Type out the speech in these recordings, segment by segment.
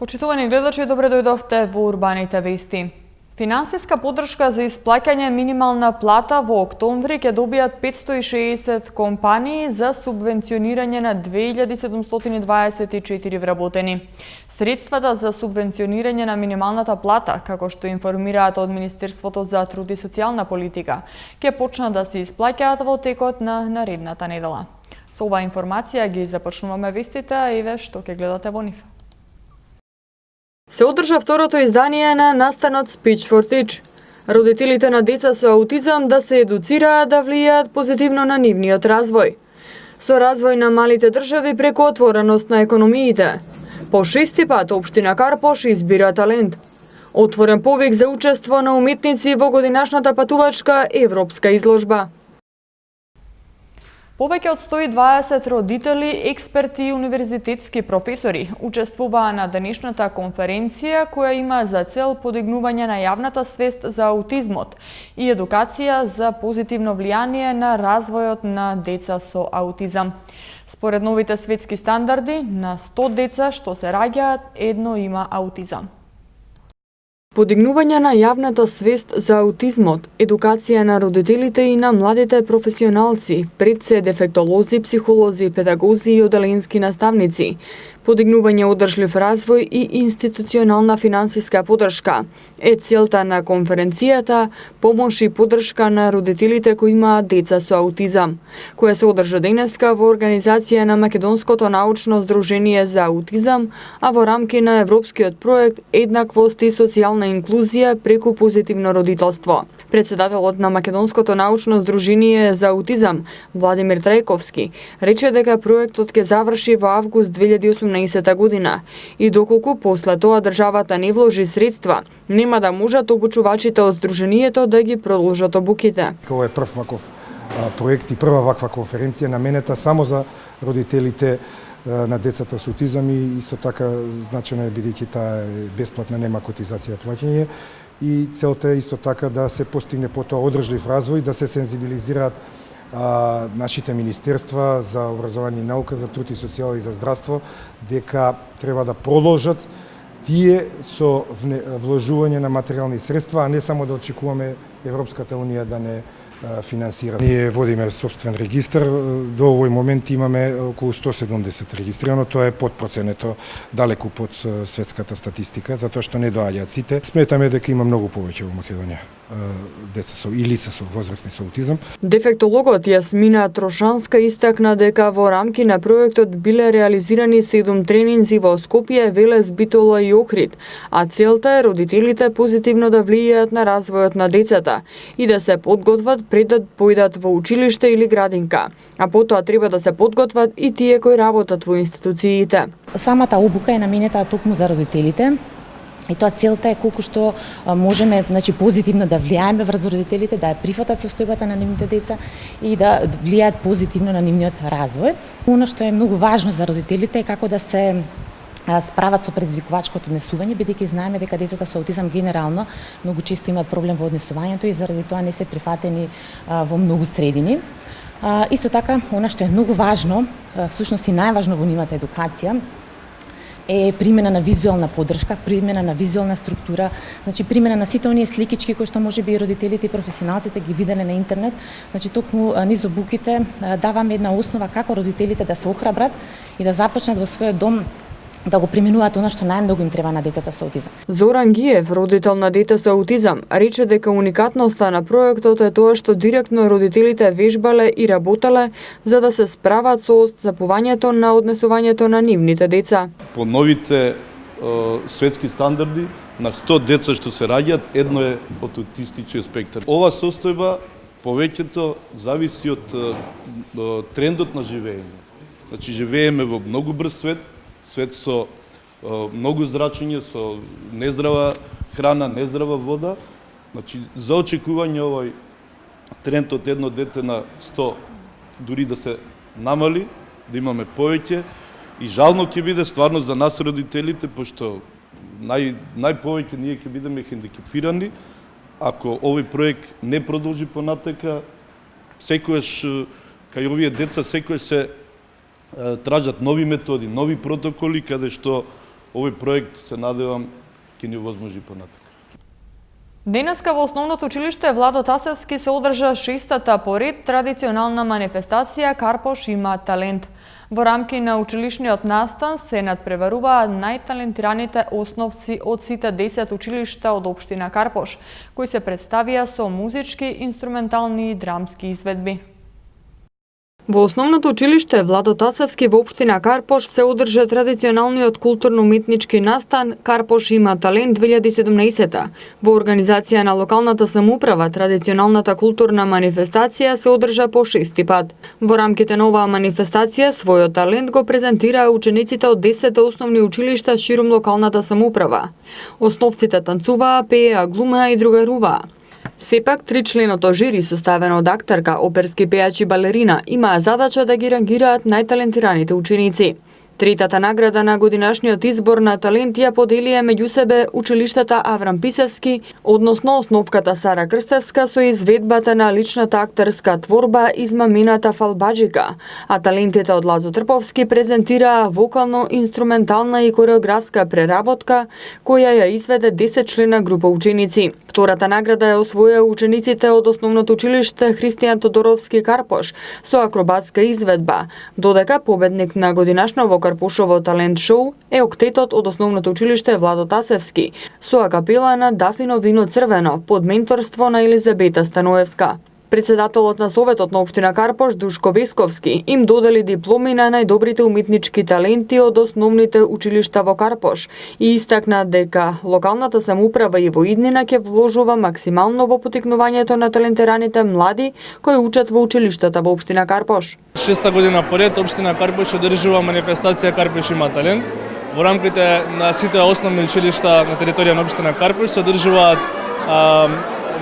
Почитувани гледачи, добре дојдовте во Урбаните вести. Финансиска поддршка за исплаќање минимална плата во октомври ќе добијат 560 компании за субвенционирање на 2724 вработени. Средствата за субвенционирање на минималната плата, како што информираат од Министерството за труд и социјална политика, ќе почнат да се исплаќаат во текот на наредната недела. Со оваа информација ги започнуваме вестите, и ве што ќе гледате во нив. Се одржа второто издание на настанот Speech for Teach. Родителите на деца со аутизам да се едуцираат да влијаат позитивно на нивниот развој. Со развој на малите држави преку отвореност на економиите. По 6-ти пат општина Карпош избира талент. Отворен повик за учество на уметници во годинашната патувачка европска изложба. Повеќе од 120 родители, експерти и универзитетски професори учествуваа на денешната конференција која има за цел подигнување на јавната свест за аутизмот и едукација за позитивно влијание на развојот на деца со аутизам. Според новите светски стандарди, на 100 деца што се раѓаат, едно има аутизам. Подигнување на јавната свест за аутизмот, едукација на родителите и на младите професионалци, пред се дефектолози, психолози, педагози и оделенски наставници, подигнување одржлив развој и институционална финансиска поддршка е целта на конференцијата Помош и поддршка на родителите кои имаат деца со аутизам, која се одржа денеска во организација на Македонското научно здружение за аутизам, а во рамки на европскиот проект Еднаквост и социјална инклузија преку позитивно родителство. Председателот на Македонското научно здружение за аутизам, Владимир Трајковски, рече дека проектот ќе заврши во август 2018 година и доколку после тоа државата не вложи средства, нема да можат обучувачите од здруженијето да ги продолжат обуките. Ова е прв ваков проект и прва ваква конференција наменета само за родителите на децата со аутизам и исто така значено е бидејќи таа е бесплатна, нема котизација плаќање и целта е исто така да се постигне потоа одржлив развој, да се сензибилизираат нашите министерства за образование и наука, за труд и социјала и за здравство, дека треба да продолжат тие со вложување на материјални средства, а не само да очекуваме Европската унија да не финансира. Ние водиме собствен регистар, до овој момент имаме околу 170 регистрирано, тоа е под проценето, далеку под светската статистика, затоа што не доаѓаат сите. Сметаме дека има многу повеќе во Македонија деца со и лица со возрастни со аутизам. Дефектологот Јасмина Трошанска истакна дека во рамки на проектот биле реализирани 7 тренинзи во Скопје, Велес, Битола и Охрид, а целта е родителите позитивно да влијаат на развојот на децата и да се подготват пред да појдат во училиште или градинка, а потоа треба да се подготват и тие кои работат во институциите. Самата обука е наменета токму за родителите. И тоа целта е колку што можеме, позитивно да влијаеме врз родителите, да ја прифатат состојбата на нивните деца и да влијаат позитивно на нивниот развој. Она што е многу важно за родителите е како да се справат со предизвикувачкото однесување, бидејќи знаеме дека децата со аутизам генерално многу често имаат проблем во однесувањето и заради тоа не се прифатени во многу средини. Исто така, она што е многу важно, всушност и најважно во нивната едукација, е примена на визуелна поддршка, примена на визуелна структура, примена на сите оние сликички кои што можеби и родителите и професионалците ги виделе на интернет. Токму низ обуките даваме една основа како родителите да се охрабрат и да започнат во својот дом да го применуваат она што најмногу им треба на децата со аутизам. Зоран Гиев, родител на дете со аутизам, рече дека уникатноста на проектот е тоа што директно родителите вежбале и работеле за да се справат со остапувањето на однесувањето на нивните деца. По новите светски стандарди, на 100 деца што се раѓаат, едно е од аутистичниот спектар. Ова состојба повеќето зависи од трендот на живење. Живееме во многу брз свет, свет со многу зрачење, со нездрава храна, нездрава вода. За очекување овој тренд од едно дете на 100 дури да се намали, да имаме повеќе и жално ќе биде стварно за нас родителите, пошто најповеќе ние ќе бидеме хендикепирани ако овој проект не продолжи понатака. Секојаш кај овие деца секојаш се тражат нови методи, нови протоколи, каде што овој проект се надевам ќе ни возможи понатака. Денеска во Основното училиште Владо Тасевски се одржа 6-та поред традиционална манифестација Карпош има талент. Во рамки на училишниот настан се надпреваруваа најталентираните основци од сите 10 училишта од општина Карпош, кои се представија со музички, инструментални и драмски изведби. Во Основното училиште Владо Тасевски во општина Карпош се одржа традиционалниот културно-уметнички настан Карпош има талент 2017. Во организација на локалната самоуправа традиционалната културна манифестација се одржа по 6-ти пат. Во рамките на оваа манифестација својот талент го презентираа учениците од 10 основни училишта ширум локалната самоуправа. Основците танцуваа, пееа, глумеа и другаруваа. Сепак, тричленото жири, составено од актерка, оперски пејач и балерина, имаа задача да ги рангираат најталентираните ученици. Третата награда на годинашниот избор на талент ја поделија меѓу себе училиштата Аврам Писевски, односно основката Сара Крстевска со изведбата на личната актерска творба Измамената фалбаџика, а талентите од Лазо Трповски презентираа вокално, инструментална и кореографска преработка која ја изведе 10-члена група ученици. Втората награда ја освоја учениците од Основното училиште Христијан Тодоровски Карпош со акробатска изведба, додека победник на годинашново Карпошово талент шоу е октетот од Основното училиште Владо Тасевски со акапела на Дафино вино црвено под менторство на Елизабета Станоевска. Председателот на Советот на општина Карпош Душко Весковски им додели дипломи на најдобрите уметнички таленти од основните училишта во Карпош и истакна дека локалната самоуправа и во иднина ќе вложува максимално во потикнувањето на талентираните млади кои учат во училиштата во општина Карпош. 6-та година поред општина Карпош одржува манифестација Карпош има талент. Во рамките на сите основни училишта на територија на општина Карпош се одржуваат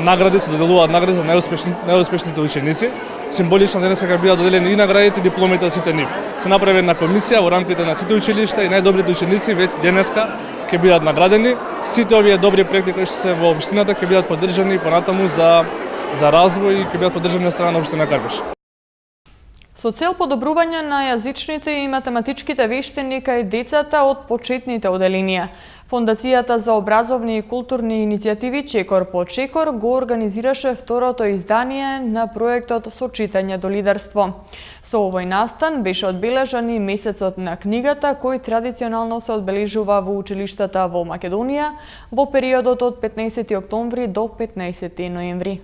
награди, се доделуваат награди за најуспешните ученици. Символично денеска ќе бидат доделени и наградите и дипломите од сите нив. Се направи една комисија во рамките на сите училишта и најдобрите ученици денеска ќе бидат наградени. Сите овие добри проекти кои што се во општината ќе бидат поддржани понатаму за развој и ќе бидат поддржани од страна на општина Карпош. Со цел подобрување на јазичните и математичките вештини кај децата од почетните оделенија, Фондацијата за образовни и културни иницијативи Чекор по Чекор го организираше второто издание на проектот Со читање до лидерство. Со овој настан беше одбележан и месецот на книгата, кој традиционално се одбележува во училиштата во Македонија во периодот од 15 октомври до 15 ноември.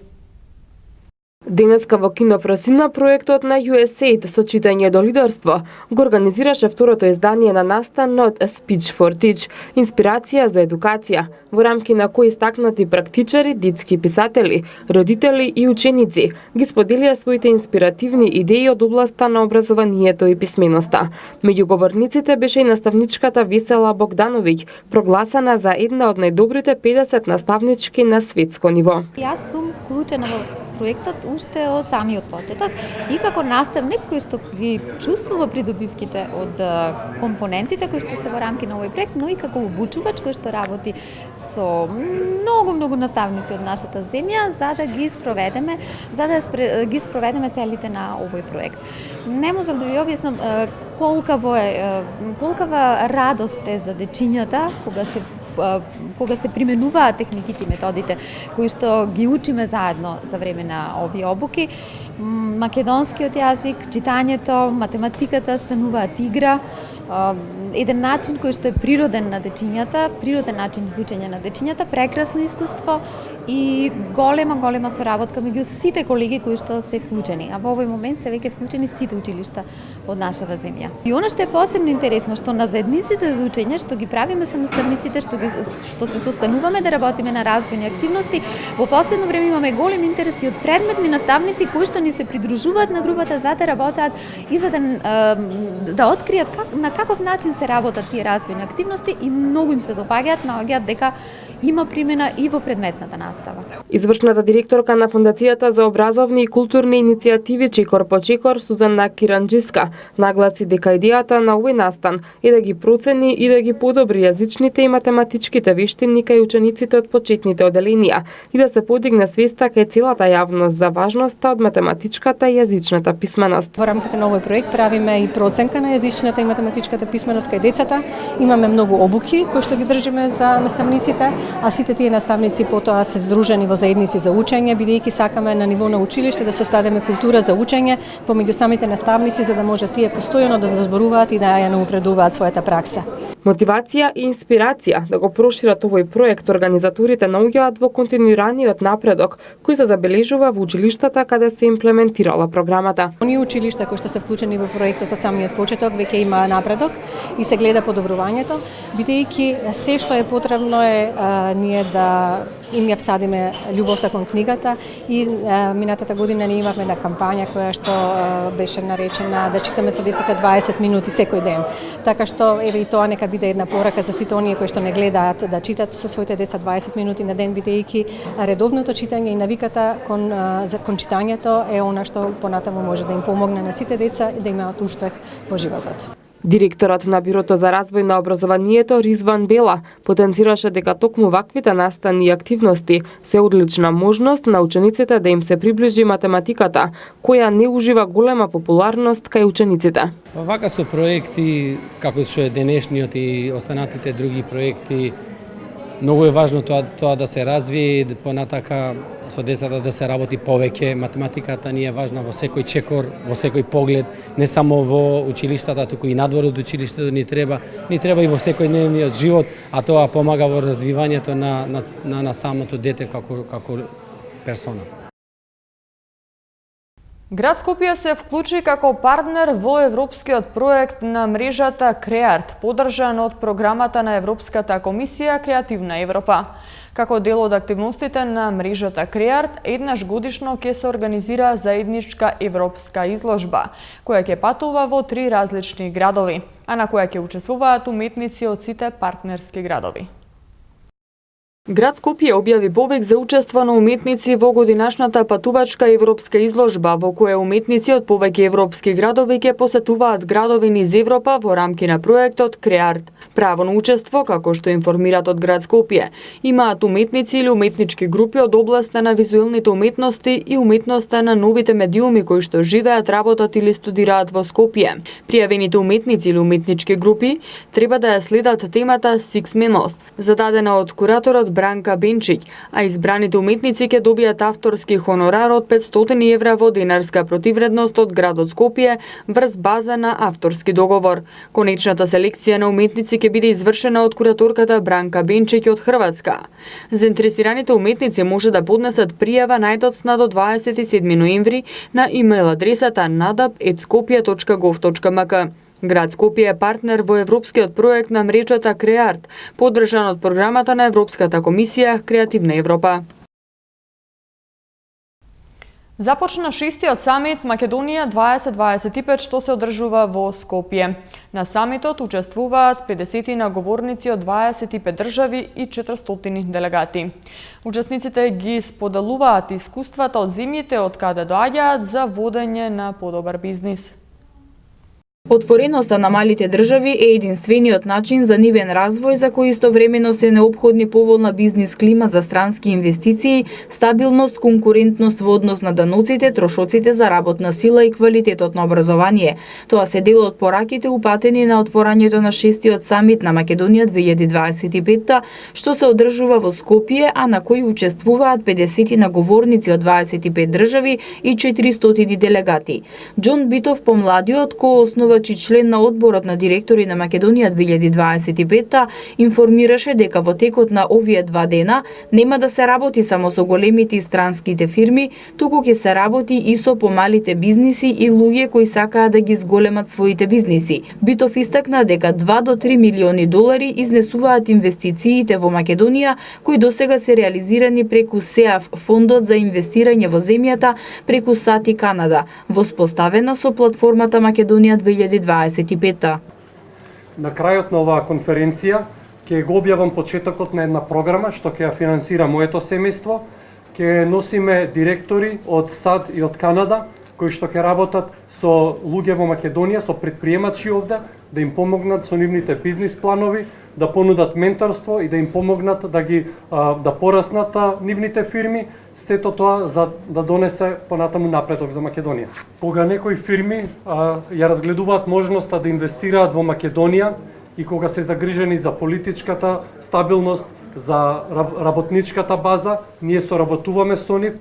Денеска во Кино Фросина проектот на USAID Со читање до лидерство го организираше второто издание на настанот Speech for Teach, инспирација за едукација, во рамки на кои истакнати практичари, детски писатели, родители и ученици ги споделија своите инспиративни идеи од областа на образованието и писменоста. Меѓу говорниците беше и наставничката Весела Богдановиќ, прогласена за една од најдобрите 50 наставнички на светско ниво. Јас сум вклучена во проектот уште од самиот почеток и како наставник кој што ги чувствува придобивките од компонентите кои што се во рамки на овој проект, но и како обучувач кој што работи со многу наставници од нашата земја за да ги спроведеме, ги спроведеме целите на овој проект. Не можам да ви објаснам колкава радост е за дечињата кога се применуваат техниките и методите кои што ги учиме заедно за време на овие обуки. Македонскиот јазик, читањето, математиката стануваат игра, еден начин кој што е природен на дечињата, природен начин за учење на дечињата, прекрасно искуство и голема соработка меѓу сите колеги кои што се вклучени. А во овој момент се веќе вклучени сите училишта од нашава земја. И она што е посебно интересно, што на заедниците за учење што ги правиме со наставниците, што се состануваме да работиме на развојни активности, во последно време имаме голем интерес и од предметни наставници кои што ни се придружуваат на групата за да работат и за да откријат на каков начин се работат тие развојни активности и многу им се допаѓаат, наоѓаат дека има примена и во предметната настава. Извршната директорка на Фондацијата за образовни и културни иницијативи Чекор по Чекор, Сузана Киранџиска, нагласи дека идејата на овој настан е да ги процени и да ги подобри јазичните и математичките вештини кај учениците од почетните оделенија и да се подигне свеста кај целата јавност за важноста од математичката и јазичната писменост. Во рамките на овој проект правиме и проценка на јазичната и математичката писменост кај децата. Имаме многу обуки кои што ги држиме за наставниците, а сите тие наставници потоа се здружени во заедници за учење, бидејќи сакаме на ниво на училиште да создадеме култура за учење помеѓу самите наставници за да може тие постојано да разборуваат и да ја напредуваат својата пракса. Мотивација и инспирација да го прошират овој проект организаторите наоѓаат во континуираниот напредок кој се забележува во училиштата каде се имплементирала програмата. Оние училишта кои што се вклучени во проектот од самиот почеток веќе има напредок и се гледа подобрувањето, бидејќи се што е потребно е ние да им ја всадиме љубовта кон книгата и минатата година ние имавме една кампања која што беше наречена да читаме со децата 20 минути секој ден. Така што еве и тоа нека биде една порака за сите оние кои што не гледаат да читат со своите деца 20 минути на ден, бидејќи редовното читање и навиката кон читањето е она што понатаму може да им помогне на сите деца и да имаат успех во животот. Директорот на Бирото за развој на образованието Ризван Бела потенцираше дека токму ваквите настани и активности се одлична можност на учениците да им се приближи математиката, која не ужива голема популарност кај учениците. Вака со проекти како што е денешниот и останатите други проекти, многу е важно тоа да се развие и понатака со децата да се работи повеќе. Математиката ни е важна во секој чекор, во секој поглед, не само во училиштата, туку и надвор од училиштето ни треба и во секојдневниот живот, а тоа помага во развивањето на самото дете како персона. Град Скопје се вклучи како партнер во европскиот проект на мрежата Креарт, поддржан од програмата на Европската комисија Креативна Европа. Како дел од активностите на мрежата Креарт, еднаш годишно ќе се организира заедничка европска изложба, која ќе патува во 3 различни градови, а на која ќе учествуваат уметници од сите партнерски градови. Град Скопје објави повик за учество на уметници во годинашната патувачка европска изложба, во која уметници од повеќе европски градови ќе посетуваат градови низ Европа во рамки на проектот Креарт. Право на учество, како што информират од Град Скопје, имаат уметници или уметнички групи од областа на визуелните уметности и уметноста на новите медиуми кои што живеат, работат или студираат во Скопје. Пријавените уметници или уметнички групи треба да ја следат темата Six Memos, зададена од кураторот Бранка Бенчиќ, а избраните уметници ќе добијат авторски хонорар од 500 евра во денарска противредност од градот Скопје врз база на авторски договор. Конечната селекција на уметници ќе биде извршена од кураторката Бранка Бенчиќ од Хрватска. Заинтересираните уметници може да поднесат пријава најдоцна до 27 ноември на имейл адресата nadap@skopje.gov.mk. Град Скопје е партнер во европскиот проект на мрежата Креарт, поддржан од програмата на Европската комисија Креативна Европа. Започна 6-тиот самит Македонија 2025 што се одржува во Скопје. На самитот учествуваат 50 говорници од 25 држави и 400 делегати. Учесниците ги споделуваат искуствата од земјите од каде доаѓаат за водење на подобар бизнис. Отвореноста на малите држави е единствениот начин за нивен развој, за кој истовремено се неопходни поволна бизнис клима за странски инвестиции, стабилност, конкурентност во однос на даноците, трошоците за работна сила и квалитетот на образование. Тоа се дел од пораките упатени на отворањето на 6-тиот самит на Македонија 2025, што се одржува во Скопје, а на кој учествуваат 50 наговорници од 25 држави и 400 делегати. Џон Битов помладиот, кој основа член на одборот на директори на Македонија 2025 информираше дека во текот на овие 2 дена нема да се работи само со големите и странските фирми, туку ќе се работи и со помалите бизниси и луѓе кои сакаат да ги зголемат своите бизниси. Битов истакна дека 2 до 3 милиони долари изнесуваат инвестициите во Македонија, кои досега се реализирани преку СЕАФ, фондот за инвестирање во земјата, преку САТ и Канада, воспоставена со платформата Македонија 2025. На крајот на оваа конференција ќе го објавам почетокот на една програма што ќе ја финансира моето семејство. Ќе носиме директори од САД и од Канада, кои што ќе работат со луѓе во Македонија, со предприемачи овде, да им помогнат со нивните бизнис планови, да понудат менторство и да им помогнат да пораснат нивните фирми, сето тоа за да донесе понатаму напредок за Македонија. Кога некои фирми ја разгледуваат можноста да инвестираат во Македонија и кога се загрижени за политичката стабилност, за работничката база, ние соработуваме со нив,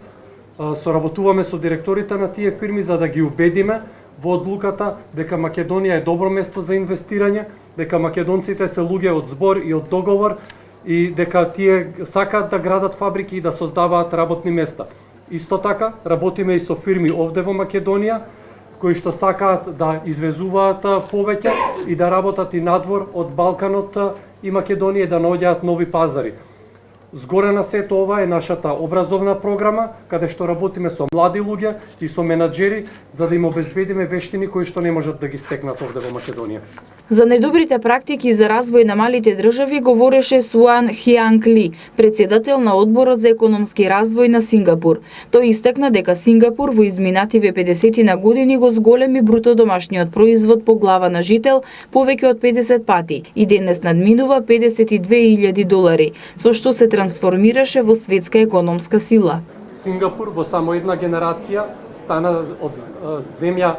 соработуваме со директорите на тие фирми за да ги убедиме во одлуката дека Македонија е добро место за инвестирање, дека македонците се луѓе од збор и од договор и дека тие сакаат да градат фабрики и да создаваат работни места. Исто така, работиме и со фирми овде во Македонија, кои што сакаат да извезуваат повеќе и да работат и надвор од Балканот и Македонија да наоѓаат нови пазари. Згоре на сето ова е нашата образовна програма, каде што работиме со млади луѓе и со менаџери, за да им обезбедиме вештини кои што не можат да ги стекнат овде во Македонија. За најдобрите практики за развој на малите држави говореше Суан Хианг Ли, председател на Одборот за економски развој на Сингапур. Тој истакна дека Сингапур во изминативе 50 на години го зголеми бруто домашниот производ по глава на жител повеќе од 50 пати и денес надминува $52,000, со што се трансформираше во светска економска сила. Сингапур во само една генерација стана од земја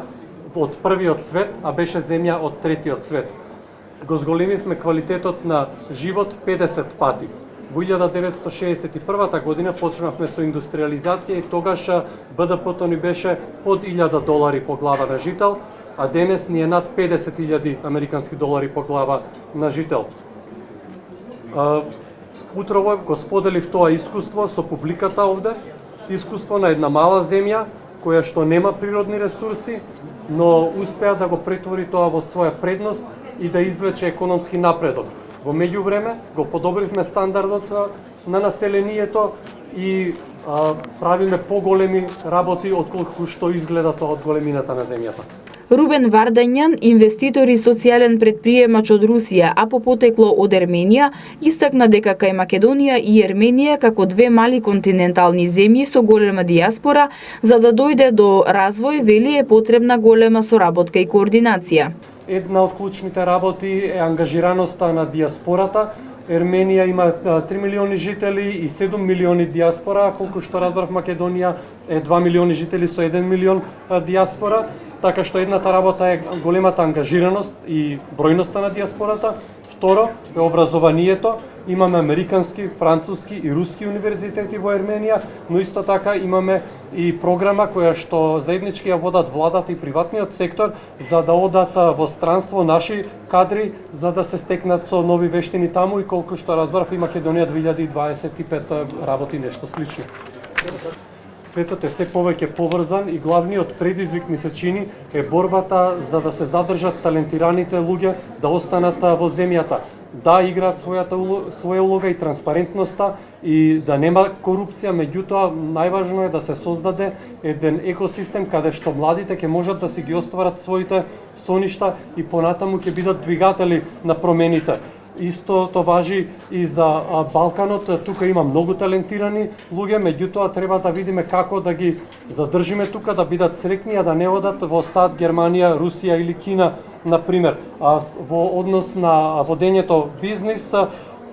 од првиот свет, а беше земја од третиот свет. Го зголемивме квалитетот на живот 50 пати. Во 1961 година почнавме со индустриализација и тогаш БДП-то ни беше под $1,000 по глава на жител, а денес ни е над $50,000 американски долари по глава на жител. Утрово го споделив тоа искуство со публиката овде, искуство на една мала земја која што нема природни ресурси, но успеа да го претвори тоа во своја предност и да извлече економски напредок. Во меѓувреме го подобривме стандардот на населението и правиме поголеми работи отколку што изгледа тоа од големината на земјата. Рубен Вардањан, инвеститор и социјален предприемач од Русија, а по потекло од Ерменија, истакна дека кај Македонија и Ерменија како две мали континентални земји со голема дијаспора, за да дојде до развој, вели е потребна голема соработка и координација. Една од клучните работи е ангажираноста на дијаспората. Ерменија има 3 милиони жители и 7 милиони дијаспора, колку што разбрав Македонија е 2 милиони жители со 1 милион дијаспора. Така што едната работа е големата ангажираност и бројноста на дијаспората. Второ е образованието. Имаме американски, француски и руски универзитети во Ерменија, но исто така имаме и програма која што заеднички ја водат владата и приватниот сектор за да одат во странство наши кадри за да се стекнат со нови вештини таму и колку што разбрав и Македонија 2025 работи нешто слично. Светот е се повеќе поврзан и главниот предизвик ми се чини е борбата за да се задржат талентираните луѓе да останат во земјата, да играат своја улога и транспарентноста и да нема корупција, меѓутоа најважно е да се создаде еден екосистем каде што младите ќе можат да си ги остварат своите соништа и понатаму ќе бидат двигатели на промените. Истото важи и за Балканот, тука има многу талентирани луѓе, меѓутоа треба да видиме како да ги задржиме тука, да бидат среќни, а да не одат во САД, Германија, Русија или Кина, например. Во однос на водењето бизнис,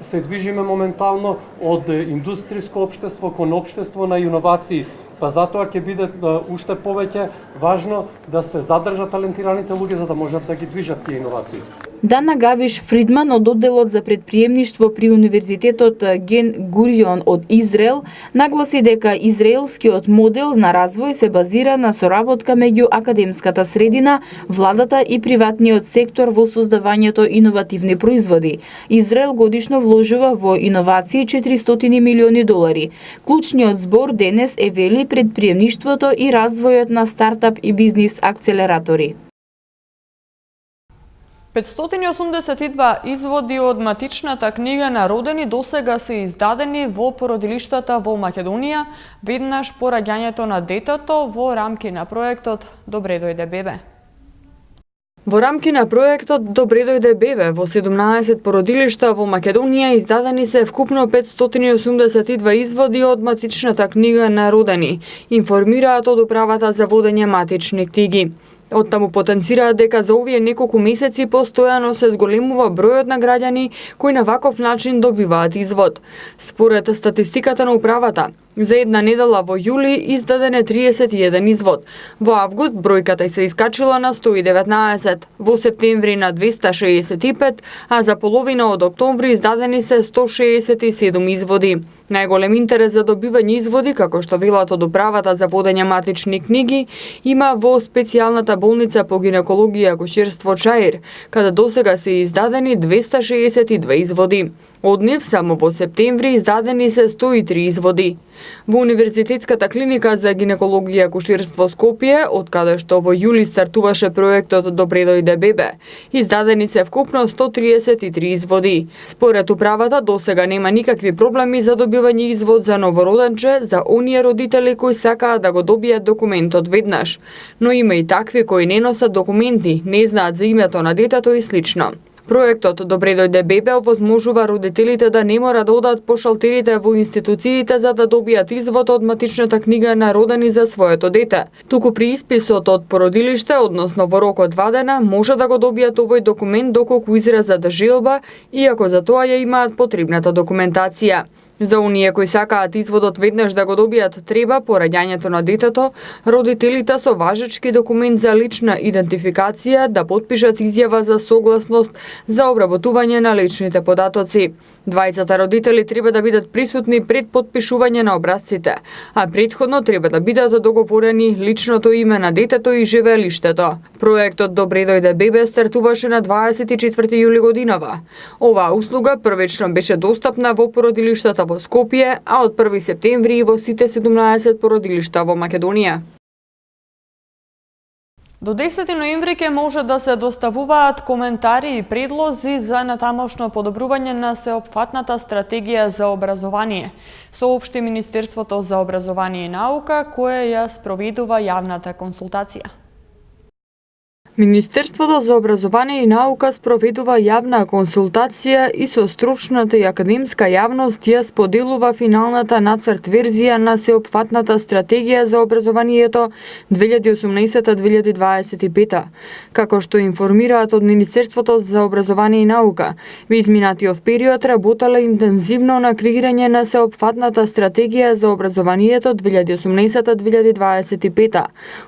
се движиме моментално од индустриско општество кон општество на иновации. Па затоа ќе биде уште повеќе важно да се задржат талентираните луѓе за да можат да ги движат тие иновации. Дана Гавиш Фридман од одделот за предприемништво при Универзитетот Ген Гурион од Израел нагласи дека израелскиот модел на развој се базира на соработка меѓу академската средина, владата и приватниот сектор во создавањето иновативни производи. Израел годишно вложува во иновации $400 милиони. Клучниот збор денес е вели предприемништвото и развојот на стартап и бизнис акцелератори. 582 изводи од матичната книга на родени досега се издадени во породилиштата во Македонија, веднаш по раѓањето на детето во рамки на проектот Добре дојде бебе. Во рамки на проектот Добре дојде бебе во 17 породилишта во Македонија издадени се вкупно 582 изводи од матичната книга на родени, информираат од управата за водење матични книги. Оттаму потенцираат дека за овие неколку месеци постојано се зголемува бројот на граѓани кои на ваков начин добиваат извод. Според статистиката на управата, за една недела во јули издаден е 31 извод. Во август бројката се искачила на 119, во септември на 265, а за половина од октомври издадени се 167 изводи. Најголем интерес за добивање изводи, како што велат од управата за водење матични книги, има во специјалната болница по гинекологија и акушерство Чаир, каде досега се издадени 262 изводи. Од нив само во септември издадени се 103 изводи. Во Универзитетската клиника за гинекологија и акушерство Скопје, од каде што во јули стартуваше проектот Добре дојде бебе, издадени се вкупно 133 изводи. Според управата, досега нема никакви проблеми за добивање извод за новороденче за оние родители кои сакаат да го добијат документот веднаш, но има и такви кои не носат документи, не знаат за името на детето и слично. Проектот Добре дојде бебе овозможува родителите да не мора да одат по шалтерите во институциите за да добијат извод од матичната книга на родени за своето дете. Туку при исписот од породилиште, односно во рок од 2 дена, може да го добијат овој документ доколку изразат желба, иако за тоа ја имаат потребната документација. За оние кои сакаат изводот веднаш да го добијат, треба по раѓањето на детето, родителите со важечки документ за лична идентификација да потпишат изјава за согласност за обработување на личните податоци. Двајцата родители треба да бидат присутни пред потпишување на образците, а претходно треба да бидат договорени личното име на детето и живеелиштето. Проектот Добре дојде бебе стартуваше на 24 јули годинава. Оваа услуга првично беше достапна во породилиштата во Скопје, а од 1 септември и во сите 17 породилишта во Македонија. До 10 ноември ќе може да се доставуваат коментари и предлози за натамошно подобрување на сеопфатната стратегија за образование, соопшти Министерството за образование и наука, кое ја спроведува јавната консултација. Министерството за образование и наука спроведува јавна консултација и со стручната и академска јавност ја споделува финалната нацрт верзија на сеопфатната стратегија за образованието 2018-2025. Како што информираат од Министерството за образование и наука, во изминатиот период работеле интензивно на креирање на сеопфатната стратегија за образованието 2018-2025,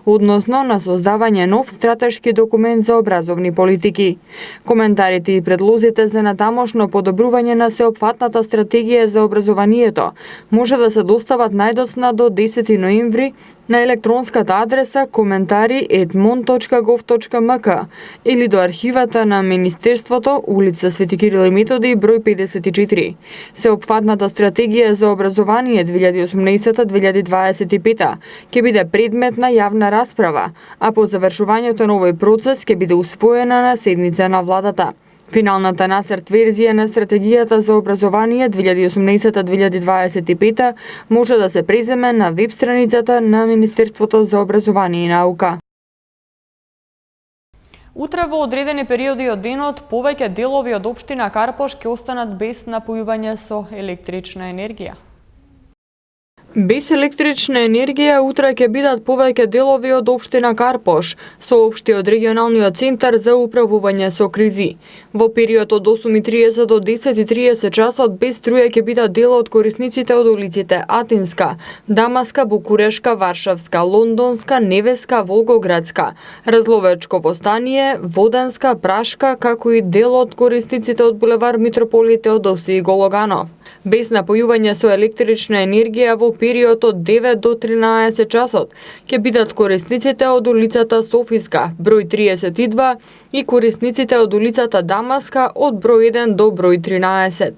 односно на создавање нов стратешки документ за образовни политики. Коментарите и предлозите за натамошно подобрување на сеопфатната стратегија за образованието може да се достават најдоцна до 10 ноември на електронската адреса коментари@mon.gov.mk или до архивата на Министерството, улица Свети Кирил и Методи, број 54. Сеопфатната стратегија за образование 2018-2025 ќе биде предмет на јавна расправа, а по завршувањето на овој процес ќе биде усвоена на седница на владата. Финалната нацрт верзија на стратегијата за образование 2018-2025 може да се преземе на веб страницата на Министерството за образование и наука. Утре во одредени периоди од денот повеќе делови од општина Карпош ќе останат без напојување со електрична енергија. Без електрична енергија утре ќе бидат повеќе делови од општина Карпош, соопшти од регионалниот центар за управување со кризи. Во период од 8:30 до 10:30 часот без струја ќе бидат дел од корисниците од улиците Атинска, Дамаска, Букурешка, Варшавска, Лондонска, Невеска, Волгоградска, Разловечково стание, Воденска, Прашка, како и дел од корисниците од булевар Митрополит Теодоси и Гологанов. Без напојување со електрична енергија во период од 9 до 13 часот ќе бидат корисниците од улицата Софиска, број 32, и корисниците од улицата Дамаска од број 1 до број 13.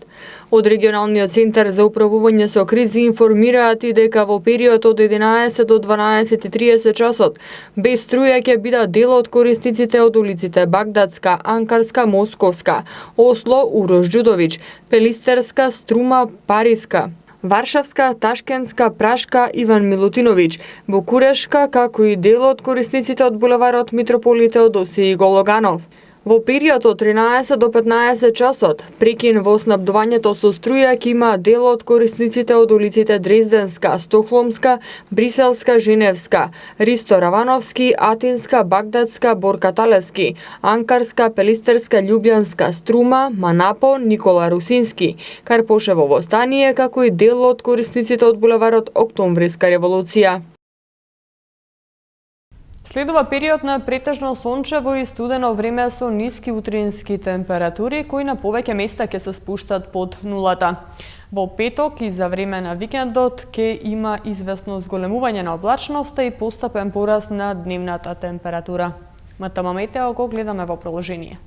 Од регионалниот центар за управување со кризи информираат и дека во период од 11 до 12:30 часот без струја ќе бидат дел од корисниците од улиците Багдадска, Анкарска, Московска, Осло, Урош Ѓудовиќ, Пелистерска, Струма, Париска. Варшавска, Ташкентска, Прашка, Иван Милутиновиќ, Букурешка, како и дел од корисниците од булеварот Митрополите Одосиј Гологанов. Во период од 13 до 15 часот, прекин во снабдувањето со струја ќе има дел од корисниците од улиците Дрезденска, Стокхолмска, Бриселска, Женевска, Ристо Равановски, Атинска, Багдадска, Боркаталевски, Анкарска, Пелистерска, Љубљанска, Струма, Манапо, Никола Русински, Карпошево Стание, како и дел од корисниците од булеварот Октомвриска револуција. Следува период на претежно сончево и студено време со ниски утрински температури, кои на повеќе места ќе се спуштат под нулата. Во петок и за време на викендот ќе има известно зголемување на облачноста и постапен пораст на дневната температура. МТМ Метео го гледаме во приложение.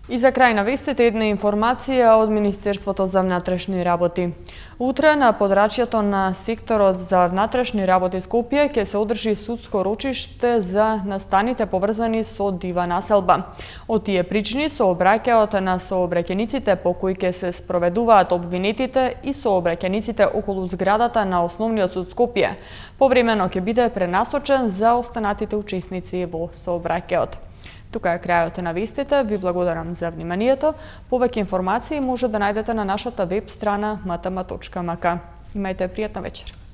И за крај на вестите една информација од Министерството за внатрешни работи. Утре на подрачјето на секторот за внатрешни работи Скопје ќе се одржи судско рочиште за настаните поврзани со дива населба. Од тие причини сообраќајот на сообраќајниците по кои ќе се спроведуваат обвинетите и сообраќајниците околу зградата на Основниот суд Скопје повремено ќе биде пренасочен за останатите учесници во сообраќајот. Тука е крајот на вестите. Ви благодарам за вниманието. Повеќе информации може да најдете на нашата веб страна mtm.mk. Имајте пријатна вечер.